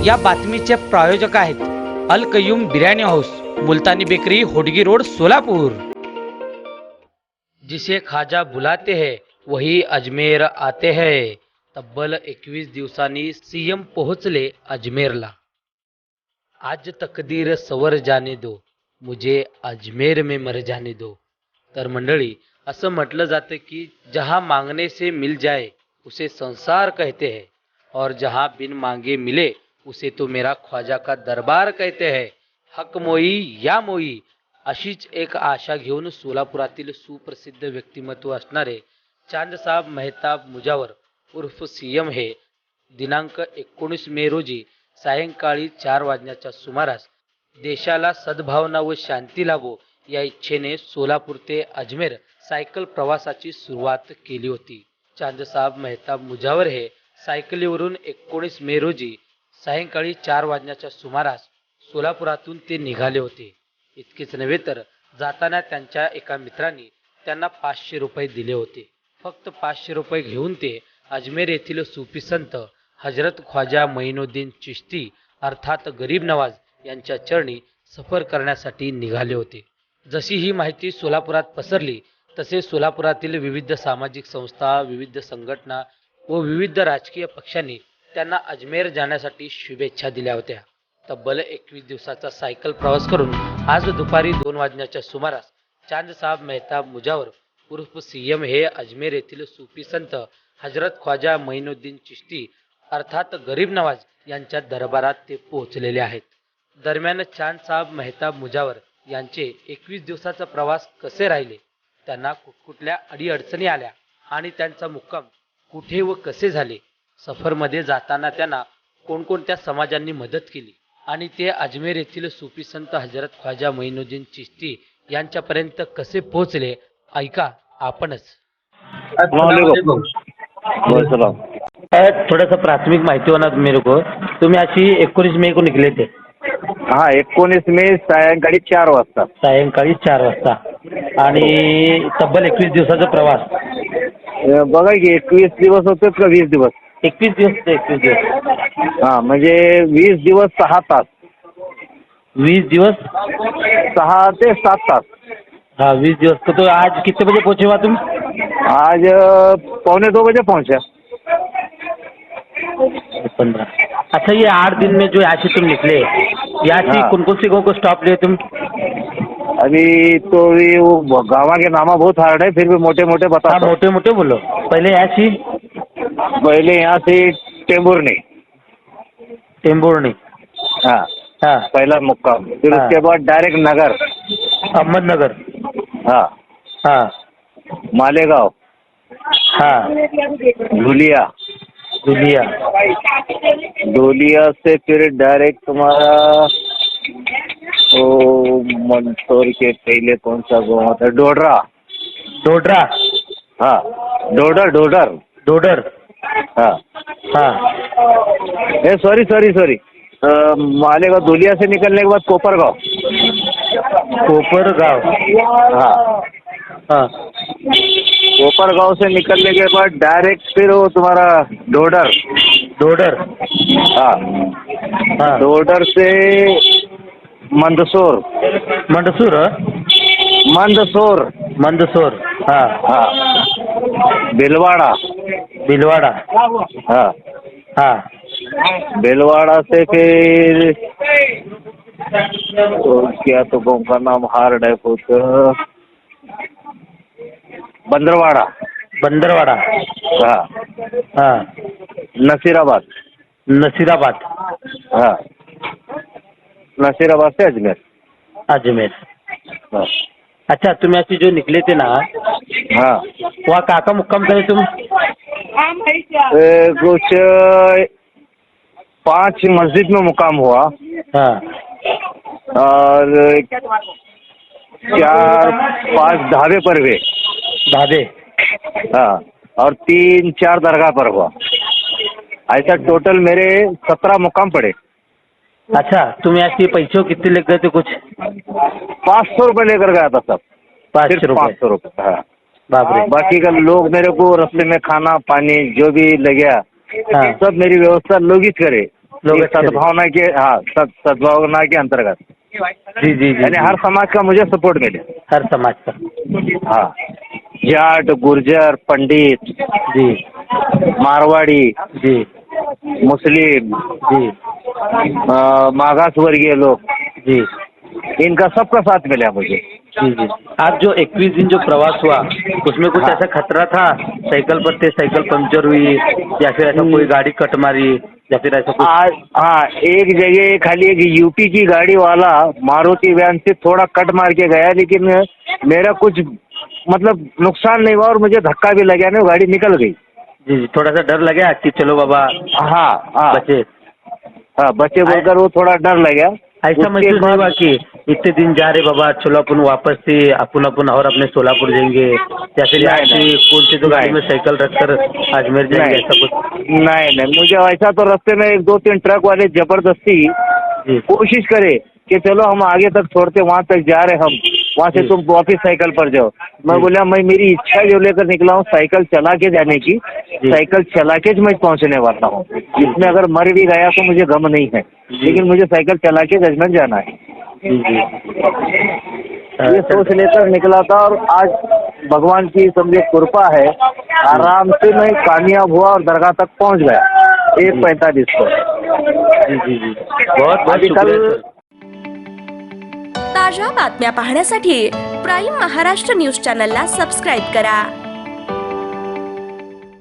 या बातमीचे प्रायोजक आहेत अल कयूम बिर्याणी हाऊस, मुल्तानी बेकरी, होडगी रोड, सोलापूर। जिसे खाजा बुलाते हैं वही अजमेर आते हैं। तब्बल 21 दिवसांनी सीएम पोहोचले अजमेरला। आज तकदीर सवर जाने दो, मुझे अजमेर में मर जाने दो। तर मंडळी, असं म्हटलं जातं की जहां मांगने से मिल जाए उसे संसार कहते हैं, और जहां बिन मांगे मिले उसे तो मेरा ख्वाजा का दरबार कहते हैं। हक मोई या मोई, अशीच एक आशा घेऊन सोलापुरातील सुप्रसिद्ध व्यक्तिमत्व असणारे चांदसाब मेहताब मुजावर उर्फ सीएम हे दिनांक 19 मे रोजी सायंकाळी 4 वाजण्याच्या सुमारास देशाला सद्भावना व शांती लाभो या इच्छेने सोलापूर ते अजमेर सायकल प्रवासाची सुरुवात केली होती। चांदसाब मेहताब मुजावर हे सायकलीवरून 19 मे रोजी सायंकाळी 4 वाजण्याच्या सुमारास सोलापुरातून ते निघाले होते। इतकेच नव्हे तर जाताना त्यांच्या एका मित्रांनी त्यांना 500 रुपये दिले होते। फक्त 500 रुपये घेऊन ते अजमेर येथील सूफी संत हजरत ख्वाजा मोइनुद्दीन चिश्ती अर्थात गरीब नवाज यांच्या चरणी सफर करण्यासाठी निघाले होते। जशी ही माहिती सोलापुरात पसरली तसे सोलापुरातील विविध सामाजिक संस्था, विविध संघटना व विविध राजकीय पक्षांनी त्यांना अजमेर जाण्यासाठी शुभेच्छा दिल्या होत्या। तब्बल 21 दिवसाचा सायकल प्रवास करून आज दुपारी 2 वाजण्याच्या सुमारास चांदसाब मेहताब मुजावर उर्फ सीएम हे अजमेर येथील सूफी संत हजरत ख्वाजा मोइनुद्दीन चिश्ती अर्थात गरीब नवाज यांच्या दरबारात ते पोहोचलेले आहेत। दरम्यान चांदसाब मेहताब मुजावर यांचे 21 दिवसाचा प्रवास कसे राहिले, त्यांना कुठकुठल्या अडीअडचणी आल्या आणि त्यांचा मुक्काम कुठे व कसे झाले, सफरमध्ये जाताना त्यांना कोणकोणत्या समाजांनी मदत केली आणि ते अजमेर येथील सूफी संत हजरत ख्वाजा मोइनुद्दीन चिश्ती यांच्यापर्यंत कसे पोहोचले, ऐका आपणच। थोड़ा सा प्राथमिक माहिती होना मेरे को। तुम्ही अशी 19 मे को निघले ते? हा, 19 मे सायंकाळी 4 वाजता। सायंकाळी 4 वाजता आणि तब्बल 21 दिवसाचा प्रवास। बघा की 21 दिवस होते का 20 दिवस? 21 दिवस ते 21 दिवस। हा, म्हणजे 20 दिवस 6 तास। 20 दिवस 6 ते 7 तास। हाँ 20 दिवस। तो आज कितने बजे पहुंचे वहाँ तुम? आज 1:45 बजे पहुंचा। 15। अच्छा, ये 8 दिन में जो यहाँ से तुम निकले, यहाँ से हाँ। कौन कौन से गाँव को स्टॉप लिए तुम? अभी तो ये वो गाँव के नामा बहुत हार्ड है, फिर भी मोटे मोटे बता। हाँ, मोटे मोटे बोलो। पहले यहाँ से? पहले यहाँ से टेम्बुरनी। टेम्बुरनी। हाँ हाँ। पहला मुक्काम, फिर हाँ। उसके बाद डायरेक्ट नगर, अहमदनगर। हाँ, हाँ मालेगांव, हाँ, धुलिया। दुलिया। धुलिया से फिर डायरेक्ट तुम्हारा वो मंदसौर के पहले कौन सा गाँव था? डोडरा। डोडरा। हाँ, डोडर डोडर डोडर। हाँ हाँ। सॉरी मालेगांव। धुलिया से निकलने के बाद कोपरगांव। कोपरगांव। हाँ हाँ। कोपरगांव से निकलने के बाद डायरेक्ट फिर वो तुम्हारा डोडर। डोडर। हाँ, हाँ। डोडर से मंदसौर। मंदसूर। मंदसौर। मंदसौर। हाँ। हाँ, भिलवाड़ा। भिलवाड़ा। हाँ, हाँ। भिलवाड़ा से फिर तो क्या तो गाँव का नाम हार्ड है कुछ, बंदरवाड़ा। बंदरवाड़ा। हाँ, हाँ। नसीराबाद। नसीराबाद। हाँ, नसीराबाद से अजमेर। अजमेर। हाँ। अच्छा, तुम ऐसे जो निकले थे ना, हाँ, वहाँ काका मुक्काम करे तुम? कुछ 5 मस्जिद में मुकाम हुआ हाँ। और 4-5 ढाबे पर हुए। ढाबे। हाँ, और 3-4 दरगाह पर हुआ। ऐसा टोटल मेरे 17 मुकाम पड़े। अच्छा, तुम ऐसे पैसे कितने लग गए थे कुछ? 500 रुपये लेकर गया था सब। 500 रुपये। 500 रुपये। हाँ, बाप रे। बाकी का लोग मेरे को रास्ते में खाना पानी जो भी लगे हाँ। सब मेरी व्यवस्था लोग ही करे। लोग एक अच्छे थे। सद्भावना के, हाँ, सद्भावना के अंतर्गत, जी जी जी यानी हर समाज का मुझे सपोर्ट मिले। हर समाज का। हाँ, जाट, गुर्जर, पंडित, जी मारवाड़ी, जी मुस्लिम, जी मागासवर्गीय लोग, जी इनका सबका साथ मिला मुझे। जी जी। आज जो 21 दिन जो प्रवास हुआ उसमें कुछ हाँ। ऐसा खतरा था? साइकिल पर थे, साइकिल पंक्चर हुई या फिर ऐसा कोई गाड़ी कट मारी या फिर ऐसा कुछ? आज हाँ, एक जगह खाली एक यूपी की गाड़ी वाला मारुति वैन से थोड़ा कट मार के गया, लेकिन मेरा कुछ मतलब नुकसान नहीं हुआ और मुझे धक्का भी लगा नहीं, वो गाड़ी निकल गई। जी जी। थोड़ा सा डर लगा कि चलो बाबा हाँ हाँ बचे? हाँ, बच्चे बोलकर वो थोड़ा डर लगा। ऐसा उसके महसूस नहीं बाद हुआ कि इतने दिन जा रहे बाबा, चलो अपन वापस से अपन और अपने सोलापुर जाएंगे या फिर यहाँ नहीं से कौन सी तो गाड़ी में नहीं साइकिल रखकर अजमेर जाएंगे, ऐसा कुछ? नहीं, मुझे ऐसा तो रास्ते में एक दो तीन ट्रक वाले जबरदस्ती जी कोशिश करे कि चलो हम आगे तक छोड़ते, वहाँ तक जा रहे हम, वहाँ से जी तुम वापिस साइकिल पर जाओ। मैं जी। बोला मैं मेरी इच्छा जो लेकर निकला हूँ साइकिल चला के जाने की, जी। साइकिल चला के मैं पहुँचने वाला हूँ। इसमें अगर मर भी गया तो मुझे गम नहीं है, जी। लेकिन मुझे साइकिल चला के जजमेंट जाना है। जी जी। ये सोच लेकर निकला था और आज भगवान की समझे कृपा है, आराम से मैं कामयाब हुआ और दरगाह तक पहुँच गया 1:45 को। जी जी जी। बहुत बहुत अभी शुक्रिया कल सर। ताज्या बातम्या पाहण्यासाठी प्राईम महाराष्ट्र न्यूज चॅनलला सबस्क्राईब करा।